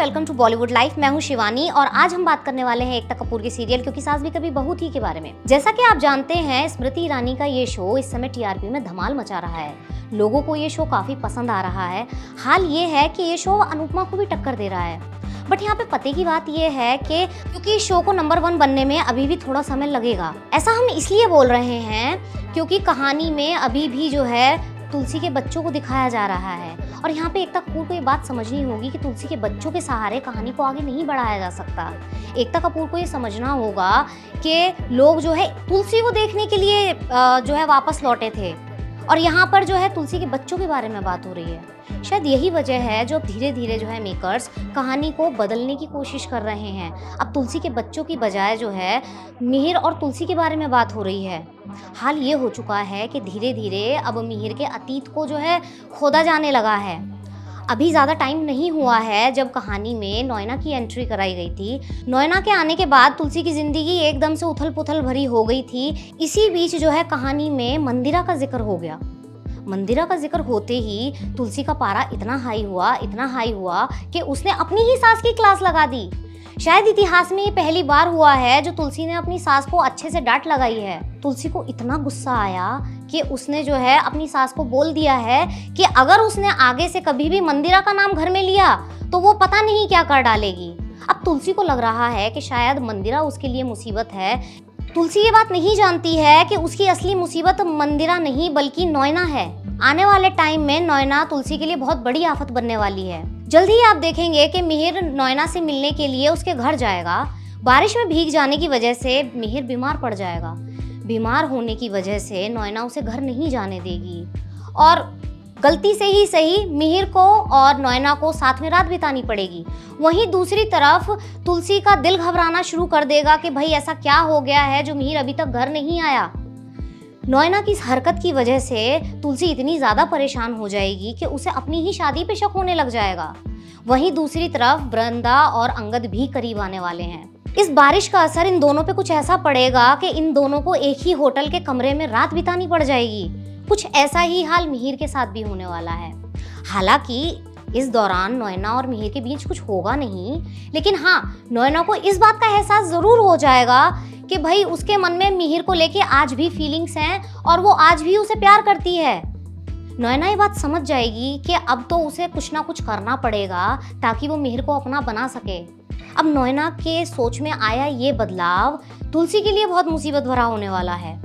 Welcome to Bollywood life. मैं हूं शिवानी और आज हम बात करने वाले हैं एकता कपूर के सीरियल क्योंकि सास भी कभी बहू थी के बारे में। जैसा कि आप जानते हैं, स्मृति ईरानी का ये शो इस समय टीआरपी में धमाल मचा रहा है। लोगों को ये शो काफी पसंद आ रहा है। हाल ये है कि ये शो अनुपमा को भी टक्कर दे रहा है। बट यहाँ पे पते की बात ये है कि क्योंकि इस शो को नंबर 1 बनने में अभी भी थोड़ा समय लगेगा। ऐसा हम इसलिए बोल रहे हैं क्योंकि कहानी में अभी भी जो है तुलसी के बच्चों को दिखाया जा रहा है और यहाँ पे एकता कपूर को ये बात समझनी होगी कि तुलसी के बच्चों के सहारे कहानी को आगे नहीं बढ़ाया जा सकता। एकता कपूर को ये समझना होगा कि लोग जो है तुलसी को देखने के लिए जो है वापस लौटे थे और यहाँ पर जो है तुलसी के बच्चों के बारे में बात हो रही है। शायद यही वजह है जो धीरे धीरे जो है मेकर्स कहानी को बदलने की कोशिश कर रहे हैं। अब तुलसी के बच्चों की बजाय जो है मिहिर और तुलसी के बारे में बात हो रही है। हाल ये हो चुका है कि धीरे धीरे अब मिहिर के अतीत को जो है खोदा जाने लगा है। अभी ज़्यादा टाइम नहीं हुआ है जब कहानी में नोएना की एंट्री कराई गई थी। नोएना के आने के बाद तुलसी की ज़िंदगी एकदम से उथल पुथल भरी हो गई थी। इसी बीच जो है कहानी में मंदिरा का जिक्र हो गया। मंदिरा का जिक्र होते ही तुलसी का पारा इतना हाई हुआ कि उसने अपनी ही सास की क्लास लगा दी। शायद इतिहास में ये पहली बार हुआ है जो तुलसी ने अपनी सास को अच्छे से डांट लगाई है। तुलसी को इतना गुस्सा आया कि उसने जो है अपनी सास को बोल दिया है कि अगर उसने आगे से कभी भी मंदिरा का नाम घर में लिया तो वो पता नहीं क्या कर डालेगी। अब तुलसी को लग रहा है कि शायद मंदिरा उसके लिए मुसीबत है। तुलसी ये बात नहीं जानती है कि उसकी असली मुसीबत मंदिरा नहीं बल्कि नोएना है। आने वाले टाइम में नोएना तुलसी के लिए बहुत बड़ी आफत बनने वाली है। जल्द ही आप देखेंगे कि मिहिर नोएना से मिलने के लिए उसके घर जाएगा। बारिश में भीग जाने की वजह से मिहिर बीमार पड़ जाएगा। बीमार होने की वजह से नोएना उसे घर नहीं जाने देगी और गलती से ही सही मिहिर को और नोएना को साथ में रात बितानी पड़ेगी। वहीं दूसरी तरफ तुलसी का दिल घबराना शुरू कर देगा कि भाई ऐसा क्या हो गया है जो मिहिर अभी तक घर नहीं आया। नोएना की इस हरकत की वजह से तुलसी इतनी ज़्यादा परेशान हो जाएगी कि उसे अपनी ही शादी पे शक होने लग जाएगा। वहीं दूसरी तरफ वृंदा और अंगद भी करीब आने वाले हैं। इस बारिश का असर इन दोनों पे कुछ ऐसा पड़ेगा कि इन दोनों को एक ही होटल के कमरे में रात बितानी पड़ जाएगी। कुछ ऐसा ही हाल मिहिर के साथ भी होने वाला है। हालांकि इस दौरान नोएना और मिहिर के बीच कुछ होगा नहीं, लेकिन हाँ, नोएना को इस बात का एहसास ज़रूर हो जाएगा कि भाई उसके मन में मिहिर को लेके आज भी फीलिंग्स हैं और वो आज भी उसे प्यार करती है। नोएना ये बात समझ जाएगी कि अब तो उसे कुछ ना कुछ करना पड़ेगा ताकि वो मिहिर को अपना बना सके। अब नोएना के सोच में आया ये बदलाव तुलसी के लिए बहुत मुसीबत भरा होने वाला है।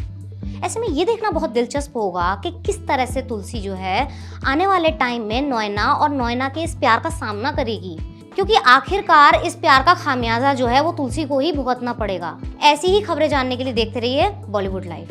ऐसे में ये देखना बहुत दिलचस्प होगा कि किस तरह से तुलसी जो है आने वाले टाइम में नोएना और नोएना के इस प्यार का सामना करेगी, क्योंकि आखिरकार इस प्यार का खामियाजा जो है वो तुलसी को ही भुगतना पड़ेगा। ऐसी ही खबरें जानने के लिए देखते रहिए बॉलीवुड लाइफ।